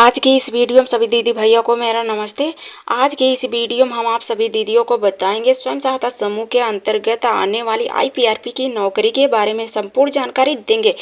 आज की इस वीडियो में सभी दीदी भैया को मेरा नमस्ते। आज की इस वीडियो में हम आप सभी दीदियों को बताएंगे स्वयं सहायता समूह के अंतर्गत आने वाली आईपीआरपी की नौकरी के बारे में संपूर्ण जानकारी देंगे।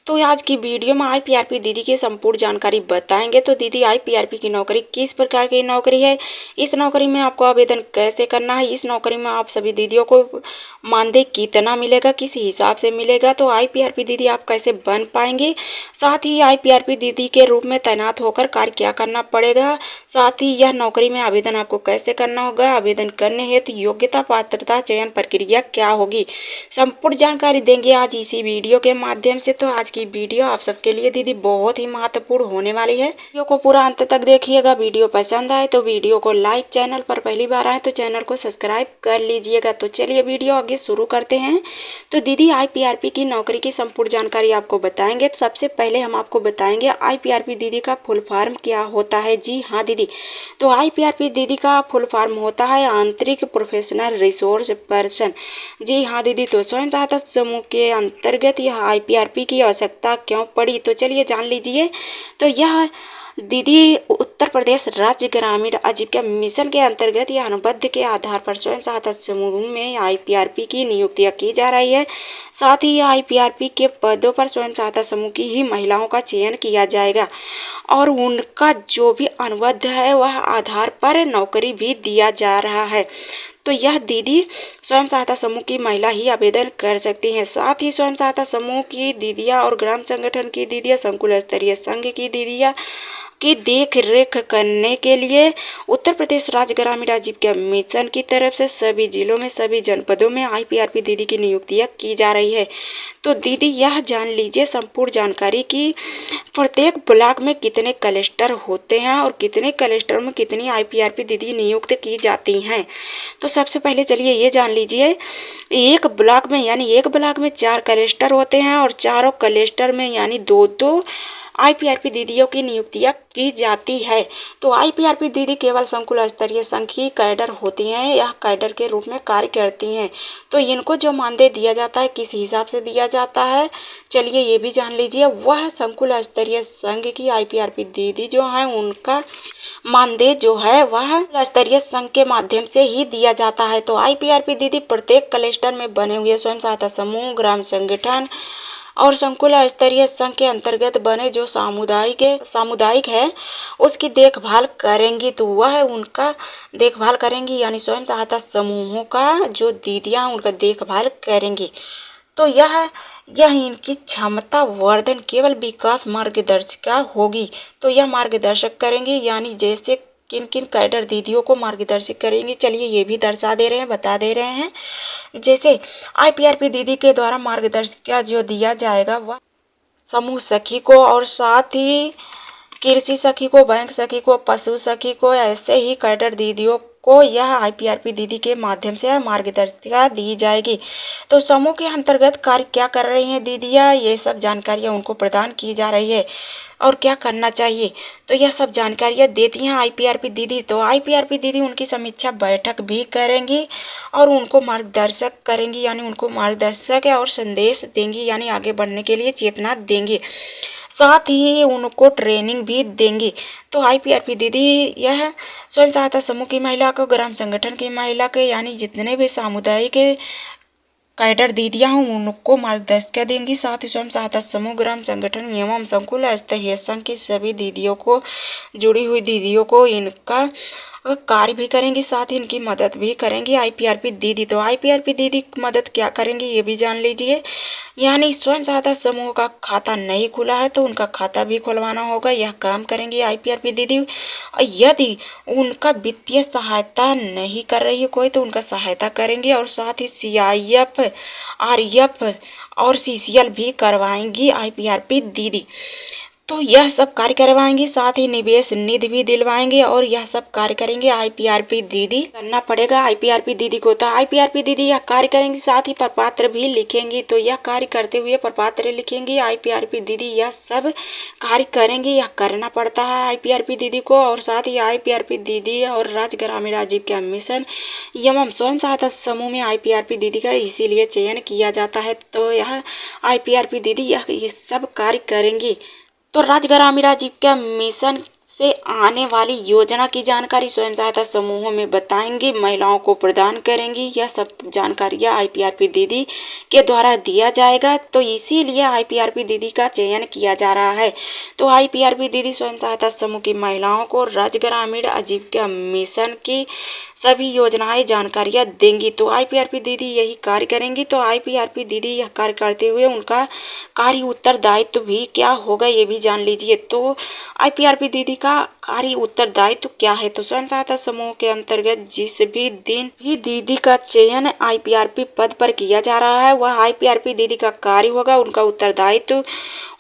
तो आज की वीडियो में आईपीआरपी दीदी की संपूर्ण जानकारी बताएंगे। तो दीदी, आईपीआरपी की नौकरी किस प्रकार की नौकरी है, इस नौकरी में आपको आवेदन कैसे करना है, इस नौकरी में आप सभी दीदियों को मानदेय कितना मिलेगा, किस हिसाब से मिलेगा, तो आईपीआरपी दीदी आप कैसे बन पाएंगे, साथ ही आईपीआरपी दीदी के रूप में तैनात होकर कार्य क्या करना पड़ेगा, साथ ही यह नौकरी में आवेदन आपको कैसे करना होगा, आवेदन करने हेतु योग्यता, पात्रता, चयन प्रक्रिया क्या होगी, संपूर्ण जानकारी देंगे आज इसी वीडियो के माध्यम से। तो आज की वीडियो आप सबके लिए दीदी बहुत ही महत्वपूर्ण होने वाली है। वीडियो को पूरा अंत तक देखिएगा। वीडियो पसंद आए तो वीडियो को लाइक, चैनल पर पहली बार आए तो चैनल को सब्सक्राइब कर लीजिएगा। तो चलिए वीडियो आगे शुरू करते हैं। तो दीदी, आईपीआरपी की नौकरी की संपूर्ण जानकारी आपको बताएंगे। तो सबसे पहले हम आपको बताएंगे आईपीआरपी दीदी का फुल फॉर्म क्या होता है। जी हाँ दीदी, तो आईपीआरपी दीदी का फुल फॉर्म होता है आंतरिक प्रोफेशनल रिसोर्स पर्सन। जी हाँ दीदी, तो स्वयं सहायता समूह के अंतर्गत यह आईपीआरपी की आवश्यकता क्यों पड़ी, तो चलिए जान लीजिए। तो यह दीदी उत्तर प्रदेश राज्य ग्रामीण आजीविका मिशन के अंतर्गत यह अनुबंध के आधार पर स्वयं सहायता समूह में आईपीआरपी की नियुक्तियां की जा रही है। साथ ही आईपीआरपी के पदों पर स्वयं सहायता समूह की ही महिलाओं का चयन किया जाएगा और उनका जो भी अनुबंध है वह आधार पर नौकरी भी दिया जा रहा है। तो यह दीदी स्वयं सहायता समूह की महिला ही आवेदन कर सकती हैं। साथ ही स्वयं सहायता समूह की दीदियां और ग्राम संगठन की दीदियां, संकुल स्तरीय संघ की दीदियां की देख रेख करने के लिए उत्तर प्रदेश राज्य ग्रामीण आजीविका मिशन की तरफ से सभी जिलों में, सभी जनपदों में आईपीआरपी दीदी की नियुक्तियां की जा रही है। तो दीदी यह जान लीजिए संपूर्ण जानकारी की प्रत्येक ब्लॉक में कितने क्लस्टर होते हैं और कितने क्लस्टर में कितनी आईपीआरपी दीदी नियुक्त की जाती हैं। तो सबसे पहले चलिए ये जान लीजिए, एक ब्लॉक में यानी एक ब्लॉक में 4 क्लस्टर होते हैं और चारों क्लस्टर में यानी 2-2 आईपीआरपी दीदियों की नियुक्तियां की जाती है। तो आईपीआरपी दीदी केवल संकुल स्तरीय संघ की कैडर होती हैं, यह कैडर के रूप में कार्य करती हैं। तो इनको जो मानदेय दिया जाता है किस हिसाब से दिया जाता है, चलिए ये भी जान लीजिए। वह संकुल स्तरीय संघ की आईपीआरपी दीदी जो है उनका मानदेय जो है वह स्तरीय संघ के माध्यम से ही दिया जाता है। तो आईपीआरपी दीदी प्रत्येक क्लस्टर में बने हुए स्वयं सहायता समूह, ग्राम संगठन और संकुल स्तरीय संघ के अंतर्गत बने जो सामुदायिक है उसकी देखभाल करेंगी। तो वह उनका देखभाल करेंगी यानी स्वयं सहायता समूहों का जो दीदियां उनका देखभाल करेंगी। तो यह इनकी क्षमता वर्धन केवल विकास मार्गदर्शिका होगी। तो यह मार्गदर्शक करेंगी यानी जैसे किन किन कैडर दीदियों को मार्गदर्शित करेंगे, चलिए ये भी दर्शा दे रहे हैं, बता दे रहे हैं। जैसे आईपीआरपी दीदी के द्वारा मार्गदर्शिका जो दिया जाएगा वह समूह सखी को और साथ ही कृषि सखी को, बैंक सखी को, पशु सखी को, ऐसे ही कैडर दीदियों को यह आईपीआरपी दीदी के माध्यम से मार्गदर्शिका दी जाएगी। तो समूह के अंतर्गत कार्य क्या कर रही हैं दीदियाँ, ये सब जानकारियाँ उनको प्रदान की जा रही है और क्या करना चाहिए, तो यह सब जानकारियाँ देती हैं आईपीआरपी दीदी। तो आईपीआरपी दीदी उनकी समीक्षा बैठक भी करेंगी और उनको मार्गदर्शक करेंगी यानी उनको मार्गदर्शक और संदेश देंगी यानी आगे बढ़ने के लिए चेतना देंगी, साथ ही उनको ट्रेनिंग भी देंगी। तो आईपीआरपी दीदी यह स्वयं सहायता समूह की महिला को, ग्राम संगठन की महिला के यानी जितने भी सामुदायिक कैडर दीदियां हों उनको मार्गदर्शिका देंगी। साथ ही स्वयं सहायता समूह, ग्राम संगठन एवं संकुल स्तरीय संघ की सभी दीदियों को, जुड़ी हुई दीदियों को इनका कार्य भी करेंगी, साथ ही इनकी मदद भी करेंगी आईपीआरपी दीदी। तो आईपीआरपी दीदी मदद क्या करेंगी ये भी जान लीजिए। यानी स्वयं सहायता समूह का खाता नहीं खुला है तो उनका खाता भी खुलवाना होगा, यह काम करेंगी आईपीआरपी दीदी। यदि उनका वित्तीय सहायता नहीं कर रही है कोई तो उनका सहायता करेंगे और साथ ही सीआईएफ, आरएफ और सीसीएल भी करवाएंगी आईपीआरपी दीदी। तो यह सब कार्य करवाएंगी, साथ ही निवेश निधि भी दिलवाएंगे और यह सब कार्य करेंगे आईपीआरपी दीदी। करना पड़ेगा आईपीआरपी दीदी को। तो आईपीआरपी दीदी यह कार्य करेंगी, साथ ही प्रपत्र भी लिखेंगी। तो यह कार्य करते हुए प्रपत्र लिखेंगी आईपीआरपी दीदी, यह सब कार्य करेंगी, यह करना पड़ता है आईपीआरपी दीदी को। और साथ ही आईपीआरपी दीदी और राज्य ग्रामीण आजीविका मिशन एवं स्वयं सहायता समूह में आईपीआरपी दीदी का इसीलिए चयन किया जाता है। तो यह आईपीआरपी दीदी ये सब कार्य करेंगी। तो राज्य ग्रामीण आजीविका मिशन से आने वाली योजना की जानकारी स्वयं सहायता समूहों में बताएंगी, महिलाओं को प्रदान करेंगी। यह सब जानकारियाँ आईपीआरपी दीदी के द्वारा दिया जाएगा। तो इसीलिए आईपीआरपी दीदी का चयन किया जा रहा है। तो आईपीआरपी दीदी स्वयं सहायता समूह की महिलाओं को राज्य ग्रामीण आजीविका मिशन की सभी योजनाएं जानकारियां देंगी। तो आईपीआरपी दीदी यही कार्य करेंगी। तो आईपीआरपी दीदी यह कार्य करते हुए उनका कार्य उत्तरदायित्व भी क्या होगा ये भी जान लीजिए। तो आईपीआरपी दीदी का कार्य उत्तरदायित्व क्या है? तो स्वयं सहायता समूह के अंतर्गत जिस भी दिन भी दीदी का चयन आईपीआरपी पद पर किया जा रहा है, वह आईपीआरपी दीदी का कार्य होगा। उनका उत्तरदायित्व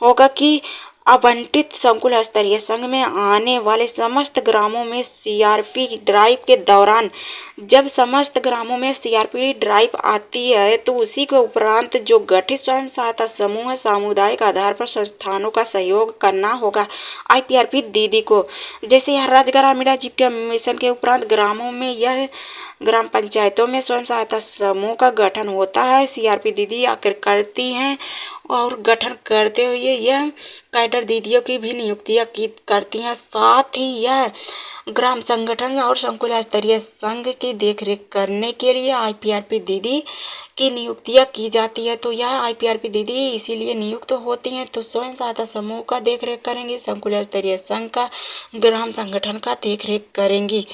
होगा कि आवंटित संकुल स्तरीय संघ में आने वाले समस्त ग्रामों में सीआरपी ड्राइव के दौरान, जब समस्त ग्रामों में सीआरपी ड्राइव आती है, तो उसी के उपरांत जो गठित स्वयं सहायता समूह सामुदायिक आधार पर संस्थानों का सहयोग करना होगा आईपीआरपी दीदी को। जैसे यह राज्य ग्रामीण आजीविका मिशन के उपरांत ग्रामों में यह ग्राम पंचायतों में स्वयं सहायता समूह का गठन होता है, सीआरपी दीदी आकर करती हैं और गठन करते हुए यह कैडर दीदियों की भी नियुक्तियां करती हैं। साथ ही यह ग्राम संगठन और संकुल स्तरीय संघ की देखरेख करने के लिए आईपीआरपी दीदी की नियुक्तियां की जाती है। तो यह आईपीआरपी दीदी इसीलिए नियुक्त होती हैं। तो स्वयं सहायता समूह का देखरेख करेंगी, संकुल स्तरीय संघ का, ग्राम संगठन का देखरेख करेंगी।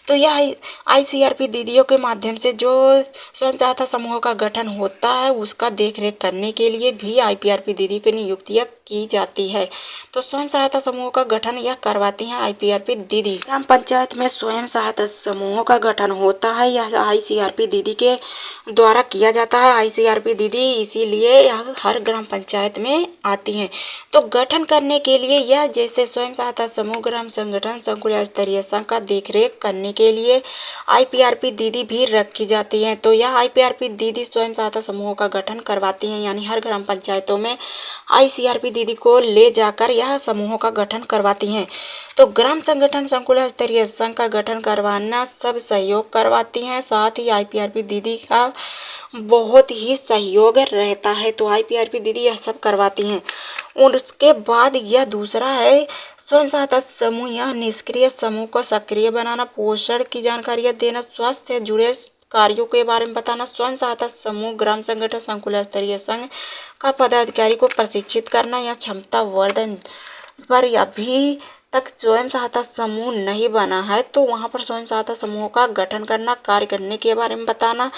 तो यह आईसीआरपी दीदियों के माध्यम से जो स्वयं सहायता समूह का गठन होता है, उसका देखरेख करने के लिए भी आईपीआरपी दीदी की नियुक्तियां की जाती है। तो स्वयं सहायता समूह का गठन यह करवाती हैं आईपीआरपी दीदी। ग्राम पंचायत में स्वयं सहायता समूहों का गठन होता है, यह आईसीआरपी दीदी के द्वारा किया जाता है। आईसीआरपी दीदी इसीलिए हर ग्राम पंचायत में आती हैं। तो गठन करने के लिए यह जैसे स्वयं सहायता समूह, ग्राम संगठन, संकुल स्तरीय संघ का देखरेख करने के लिए आईपीआरपी दीदी भी रखी जाती हैं। तो यह आईपीआरपी दीदी स्वयं सहायता समूहों का गठन करवाती हैं, यानी हर ग्राम पंचायतों में आईसीआरपी दीदी को ले जाकर यह समूहों का गठन करवाती हैं। तो ग्राम संगठन, संकुल स्तरीय संघ का गठन करवाना सब सहयोग करवाती हैं। साथ ही आईपीआरपी दीदी का बहुत ही सहयोग रहता है। तो आईपीआरपी दीदी यह सब करवाती हैं। और उसके बाद यह दूसरा है स्वयं सहायता समूह, यह निष्क्रिय समूह को सक्रिय बनाना, पोषण की जानकारियाँ देना, स्वास्थ्य से जुड़े कार्यों के बारे में बताना। स्वयं सहायता समूह, ग्राम संगठन, संकुल स्तरीय संघ का पदाधिकारी को प्रशिक्षित करना या क्षमता वर्धन पर अभी तक स्वयं सहायता समूह नहीं बना है, तो वहां पर स्वयं सहायता समूह का गठन करना, कार्य करने के बारे में बताना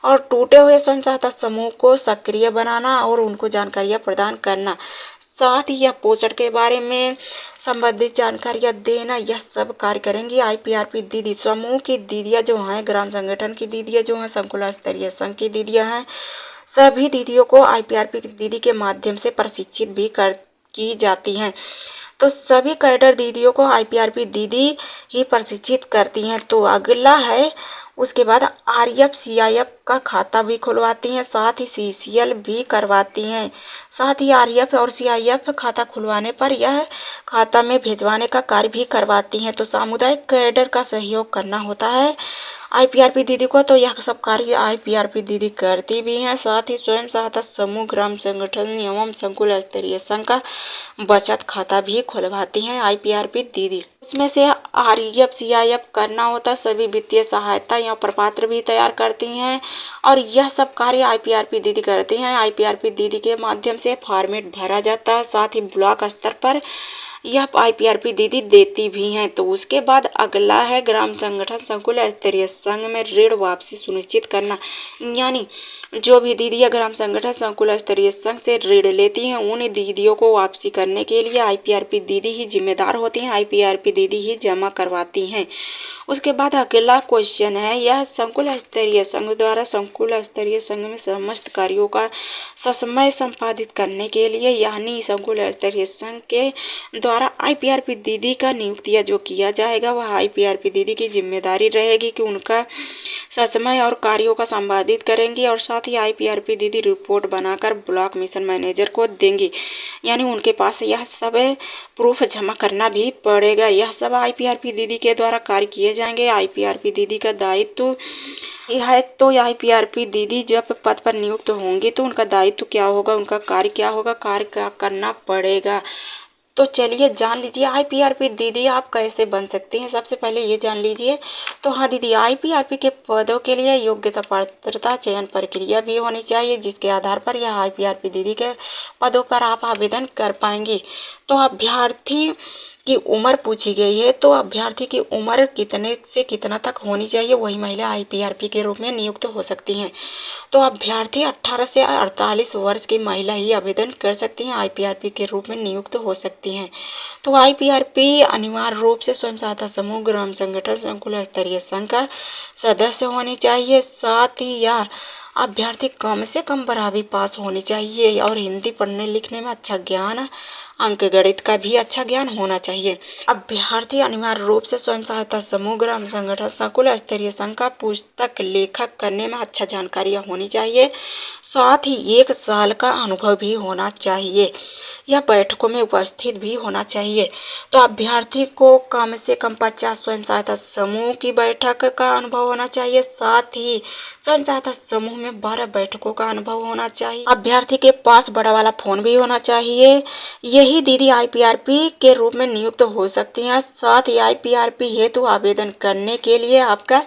और टूटे हुए स्वयं सहायता समूह को सक्रिय बनाना और उनको जानकारियां प्रदान करना। साथ ही यह पोषण के बारे में संबंधित जानकारियां देना, यह सब कार्य करेंगी आईपीआरपी दीदी। समूह की दीदियां जो हैं, ग्राम संगठन की दीदियां जो हैं, संकुल स्तरीय संघ की दीदियां हैं, सभी दीदियों को आईपीआरपी दीदी के माध्यम से प्रशिक्षित भी की जाती हैं। तो सभी कैडर दीदियों को आईपीआरपी दीदी ही प्रशिक्षित करती हैं। तो अगला है उसके बाद आरएफ सीआईएफ का खाता भी खुलवाती हैं, साथ ही सीसीएल भी करवाती हैं। साथ ही आरएफ और सीआईएफ खाता खुलवाने पर यह खाता में भिजवाने का कार्य भी करवाती हैं। तो सामुदायिक कैडर का सहयोग करना होता है आईपीआरपी दीदी को। तो यह सब कार्य आईपीआरपी दीदी करती भी हैं। साथ ही स्वयं सहायता समूह, ग्राम संगठन एवं संकुल स्तरीय संघ का बचत खाता भी खुलवाती हैं आईपीआरपी दीदी। उसमें से आरएफ सीआईएफ करना होता, सभी वित्तीय सहायता या प्रपत्र भी तैयार करती हैं और यह सब कार्य आईपीआरपी दीदी करती हैं। आईपीआरपी दीदी के माध्यम से फॉर्मेट भरा जाता है, साथ ही ब्लॉक स्तर पर यह आईपीआरपी दीदी देती भी हैं। तो उसके बाद अगला है ग्राम संगठन, संकुल स्तरीय संघ में ऋण वापसी सुनिश्चित करना, यानी जो भी दीदियां ग्राम संगठन, संकुल स्तरीय संघ से ऋण लेती हैं, उन दीदियों को वापसी करने के लिए आईपीआरपी दीदी ही जिम्मेदार होती हैं, आईपीआरपी दीदी ही जमा करवाती हैं। उसके बाद अगला क्वेश्चन है, यह संकुल स्तरीय संघ द्वारा संकुल स्तरीय संघ में समस्त कार्यों का ससमय संपादित करने के लिए, यानी संकुल स्तरीय संघ के द्वारा आईपीआरपी दीदी का नियुक्तियां जो किया जाएगा, वह आईपीआरपी दीदी की जिम्मेदारी रहेगी कि उनका ससमय और कार्यों का संपादित करेंगी। और साथ ही आईपीआरपी दीदी रिपोर्ट बनाकर ब्लॉक मिशन मैनेजर को देंगी, यानी उनके पास यह सब प्रूफ जमा करना भी पड़ेगा। यह सब आईपीआरपी दीदी के द्वारा कार्य किए जाएंगे। आईपीआरपी दीदी का दायित्व है, तो आईपीआरपी दीदी जब पद पर नियुक्त होंगी तो उनका दायित्व क्या होगा, उनका कार्य क्या होगा, कार्य क्या करना पड़ेगा। तो चलिए जान लीजिए आईपीआरपी दीदी आप कैसे बन सकती हैं। सबसे पहले ये जान लीजिए। तो हाँ दीदी, आईपीआरपी के पदों के लिए योग्यता पात्रता चयन प्रक्रिया भी होनी चाहिए, जिसके आधार पर यह आईपीआरपी दीदी के पदों पर आप आवेदन कर पाएंगी। तो अभ्यर्थी की उम्र पूछी गई है। तो अभ्यर्थी की उम्र कितने से कितना तक होनी चाहिए, वही महिला आईपीआरपी के रूप में नियुक्त हो सकती हैं। तो अभ्यर्थी 18 से 48 वर्ष की महिला ही आवेदन कर सकती हैं, आईपीआरपी के रूप में नियुक्त हो सकती हैं। तो आईपीआरपी अनिवार्य रूप से स्वयं सहायता समूह, ग्राम संगठन, संकुल स्तरीय संघ का सदस्य होनी चाहिए। साथ ही यह अभ्यर्थी कम से कम 12वीं पास होनी चाहिए और हिंदी पढ़ने लिखने में अच्छा ज्ञान, अंक गणित का भी अच्छा ज्ञान होना चाहिए। अभ्यर्थी अनिवार्य रूप से स्वयं सहायता समूह, ग्राम संगठन, संकुल स्तरीय संघ का पुस्तक लेखक करने में अच्छा जानकारी होनी चाहिए। साथ ही 1 साल का अनुभव भी होना चाहिए। यह बैठकों में उपस्थित भी होना चाहिए। तो अभ्यर्थी को कम से कम 50 स्वयं सहायता समूह की बैठक का अनुभव होना चाहिए। साथ ही स्वयं सहायता समूह में 12 बैठकों का अनुभव होना चाहिए। अभ्यर्थी के पास बड़ा वाला फोन भी होना चाहिए। यही दीदी आईपीआरपी के रूप में नियुक्त हो सकती हैं। साथ ही आईपीआरपी हेतु आवेदन करने के लिए आपका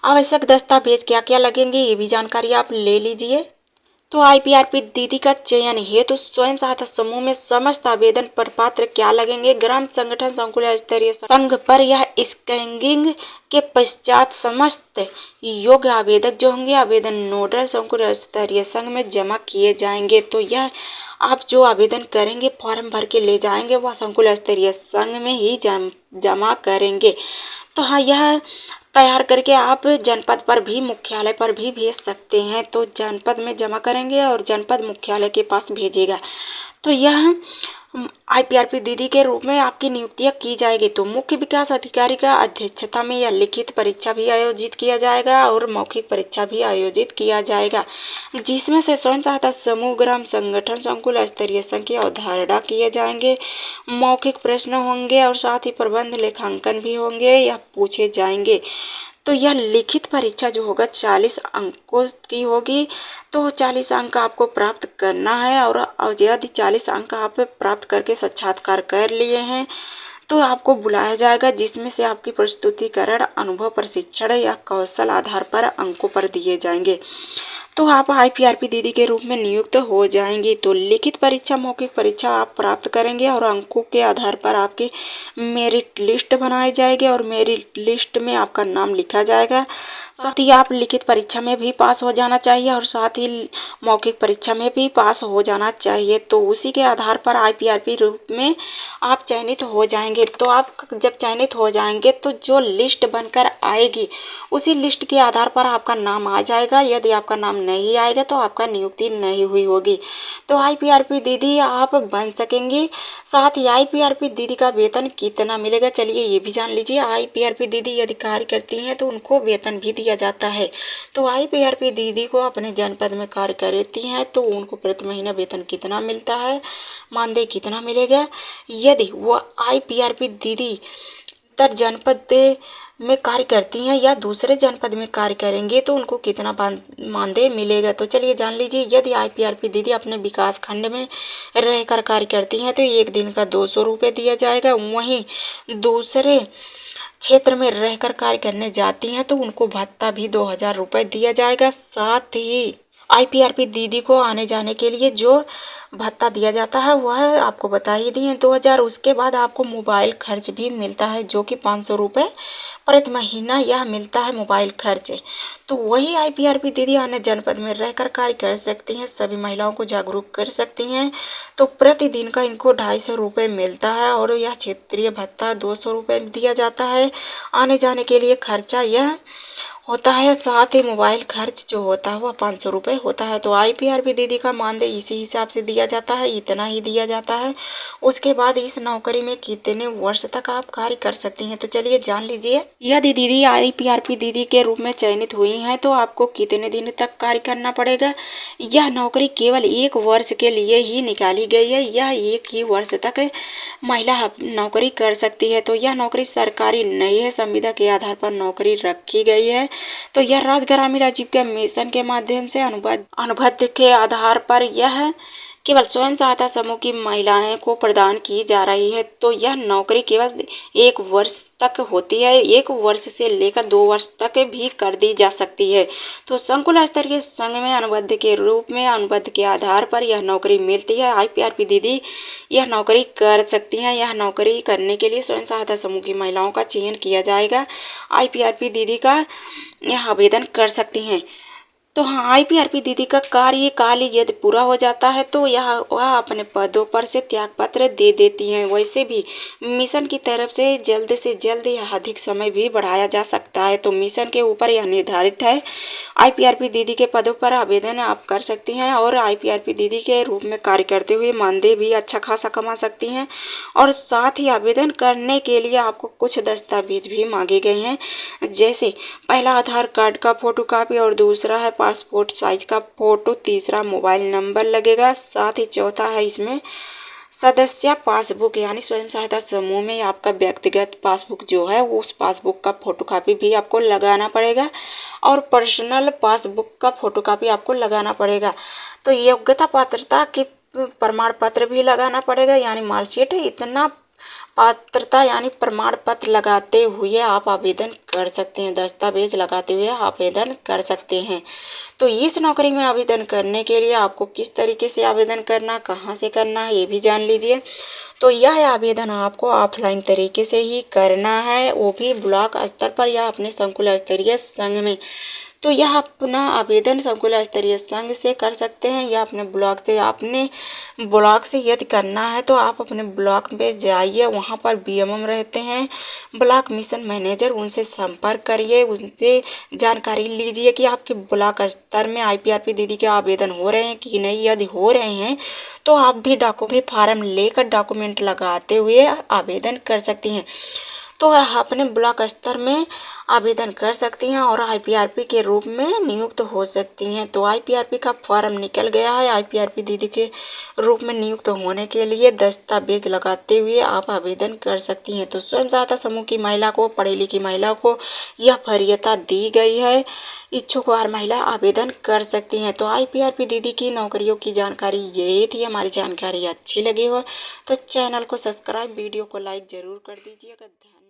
आवश्यक दस्तावेज क्या क्या लगेंगे, ये भी जानकारी आप ले लीजिए। तो आईपीआरपी दीदी का चयन हेतु स्वयं सहायता समूह में समस्त आवेदन प्रपत्र क्या लगेंगे, ग्राम संगठन, संकुल स्तरीय संघ पर यह स्कैनिंग के पश्चात समस्त योग्य आवेदक जो होंगे आवेदन नोडल संकुल स्तरीय संघ में जमा किए जाएंगे। तो यह आप जो आवेदन करेंगे फॉर्म भर के ले जाएंगे वह संकुल स्तरीय संघ में ही जमा करेंगे। तो हाँ, यह तैयार करके आप जनपद पर भी, मुख्यालय पर भी भेज सकते हैं। तो जनपद में जमा करेंगे और जनपद मुख्यालय के पास भेजेगा। तो यह आईपीआरपी दीदी के रूप में आपकी नियुक्तियां की जाएगी। तो मुख्य विकास अधिकारी का अध्यक्षता में यह लिखित परीक्षा भी आयोजित किया जाएगा और मौखिक परीक्षा भी आयोजित किया जाएगा, जिसमें से स्वयं सहायता समूह, ग्राम संगठन, संकुल स्तरीय संघ की अवधारणा किए जाएंगे, मौखिक प्रश्न होंगे और साथ ही प्रबंध लेखांकन भी होंगे, यह पूछे जाएंगे। तो यह लिखित परीक्षा जो होगा 40 अंकों की होगी। तो 40 अंक आपको प्राप्त करना है और यदि 40 अंक आप प्राप्त करके साक्षात्कार कर लिए हैं तो आपको बुलाया जाएगा, जिसमें से आपकी प्रस्तुतिकरण, अनुभव, प्रशिक्षण या कौशल आधार पर अंकों पर दिए जाएंगे। तो आप आईपीआरपी दीदी के रूप में नियुक्त हो जाएंगी। तो लिखित परीक्षा, मौखिक परीक्षा आप प्राप्त करेंगे और अंकों के आधार पर आपकी मेरिट लिस्ट बनाई जाएगी और मेरिट लिस्ट में आपका नाम लिखा जाएगा। साथ ही आप लिखित परीक्षा में भी पास हो जाना चाहिए और साथ ही मौखिक परीक्षा में भी पास हो जाना चाहिए। तो उसी के आधार पर आईपीआरपी रूप में आप चयनित हो जाएंगे। तो आप जब चयनित हो जाएंगे तो जो लिस्ट बनकर आएगी उसी लिस्ट के आधार पर आपका नाम आ जाएगा। यदि आपका नाम नहीं आएगा तो आपका नियुक्ति नहीं हुई होगी। तो आईपीआरपी दीदी आप बन सकेंगी। साथ ही आईपीआरपी दीदी का वेतन कितना मिलेगा, चलिए ये भी जान लीजिए। आईपीआरपी दीदी यदि कार्य करती हैं तो उनको वेतन भी दिया जाता है। तो आईपीआरपी दीदी को अपने जनपद में कार्य करती हैं तो उनको प्रति महीना वेतन कितना मिलता है, मानदेय कितना मिलेगा। यदि वो आईपीआरपी दीदी उत्तर जनपद में कार्य करती हैं या दूसरे जनपद में कार्य करेंगे तो उनको कितना मानदेय मिलेगा। तो चलिए जान लीजिए। यदि आईपीआरपी दीदी अपने विकास खंड में रहकर कार्य करती हैं तो 1 दिन का 200 रुपये दिया जाएगा। वहीं दूसरे क्षेत्र में रहकर कार्य करने जाती हैं तो उनको भत्ता भी 2000 रुपये दिया जाएगा। साथ ही आईपीआरपी दीदी को आने जाने के लिए जो भत्ता दिया जाता है वह आपको बता ही दिए 2000। उसके बाद आपको मोबाइल खर्च भी मिलता है जो कि 500 रुपये प्रति महीना यह मिलता है मोबाइल खर्च। तो वही आईपीआरपी दीदी अन्य जनपद में रहकर कार्य कर सकती हैं, सभी महिलाओं को जागरूक कर सकती हैं। तो प्रतिदिन का इनको 250 रुपये मिलता है और यह क्षेत्रीय भत्ता 200 रुपये दिया जाता है। आने जाने के लिए खर्चा यह होता है। साथ ही मोबाइल खर्च जो होता है वह 500 रुपये होता है। तो आईपीआरपी दीदी का मानदेय इसी हिसाब से दिया जाता है, इतना ही दिया जाता है। उसके बाद इस नौकरी में कितने वर्ष तक आप कार्य कर सकती हैं, तो चलिए जान लीजिए। यदि दीदी आईपीआरपी दीदी के रूप में चयनित हुई हैं तो आपको कितने दिन तक कार्य करना पड़ेगा। यह नौकरी केवल 1 वर्ष के लिए ही निकाली गई है। यह 1 ही वर्ष तक महिला नौकरी कर सकती है। तो यह नौकरी सरकारी नहीं है, संविदा के आधार पर नौकरी रखी गई है। तो यह राज्य ग्रामीण आजीविका मिशन के माध्यम से अनुबंध के आधार पर यह केवल स्वयं सहायता समूह की महिलाएं को प्रदान की जा रही है। तो यह नौकरी केवल 1 वर्ष तक होती है, 1 वर्ष से लेकर 2 वर्ष तक भी कर दी जा सकती है। तो संकुल स्तरीय संघ में अनुबंध के रूप में अनुबंध के आधार पर यह नौकरी मिलती है। IPRP दीदी यह नौकरी कर सकती हैं। यह नौकरी करने के लिए स्वयं सहायता समूह की महिलाओं का चयन किया जाएगा। IPRP दीदी का यह आवेदन कर सकती हैं। तो हाँ, IPRP दीदी का कार्यकाल यदि पूरा हो जाता है तो वह अपने पदों पर से त्यागपत्र दे देती हैं। वैसे भी मिशन की तरफ से जल्द यह अधिक समय भी बढ़ाया जा सकता है। तो मिशन के ऊपर यह निर्धारित है। IPRP दीदी के पदों पर आवेदन आप कर सकती हैं और IPRP दीदी के रूप में कार्य करते हुए मानदेय भी अच्छा खासा कमा सकती हैं। और साथ ही आवेदन करने के लिए आपको कुछ दस्तावेज भी मांगे गए हैं, जैसे पहला आधार कार्ड का फोटोकॉपी और दूसरा है पासपोर्ट साइज का फोटो, तीसरा मोबाइल नंबर लगेगा। साथ ही चौथा है इसमें सदस्य पासबुक, यानी स्वयं सहायता समूह में आपका व्यक्तिगत पासबुक जो है उस पासबुक का फोटोकॉपी भी आपको लगाना पड़ेगा और पर्सनल पासबुक का फोटोकॉपी आपको लगाना पड़ेगा। तो योग्यता पात्रता के प्रमाण पत्र भी लगाना पड़ेगा, यानी मार्कशीट। इतना पात्रता यानी प्रमाण पत्र लगाते हुए आप आवेदन कर सकते हैं, दस्तावेज लगाते हुए आवेदन कर सकते हैं। तो इस नौकरी में आवेदन करने के लिए आपको किस तरीके से आवेदन करना, कहाँ से करना है, ये भी जान लीजिए। तो यह आवेदन आपको ऑफलाइन तरीके से ही करना है, वो भी ब्लॉक स्तर पर या अपने संकुल स्तरीय संघ में। तो यह अपना आवेदन संकुल स्तरीय संघ से कर सकते हैं या अपने ब्लॉक से। आपने ब्लॉक से यदि करना है तो आप अपने ब्लॉक में जाइए, वहाँ पर BMM रहते हैं, ब्लॉक मिशन मैनेजर, उनसे संपर्क करिए, उनसे जानकारी लीजिए कि आपके ब्लॉक स्तर में IPRP दीदी के आवेदन हो रहे हैं कि नहीं। यदि हो रहे हैं तो आप भी फार्म लेकर डॉक्यूमेंट लगाते हुए आवेदन कर सकती हैं। तो अपने ब्लॉक स्तर में आवेदन कर सकती हैं और IPRP के रूप में नियुक्त हो सकती हैं। तो IPRP का फॉर्म निकल गया है। IPRP दीदी के रूप में नियुक्त होने के लिए दस्तावेज लगाते हुए आप आवेदन कर सकती हैं। तो स्वयं सहायता समूह की महिला को, पढ़ी लिखी महिला को यह वरीयता दी गई है। इच्छुक महिला आवेदन कर सकती हैं। तो IPRP दीदी की नौकरियों की जानकारी यही थी। हमारी जानकारी अच्छी लगी हो तो चैनल को सब्सक्राइब, वीडियो को लाइक ज़रूर कर दीजिएगा। धन्यवाद।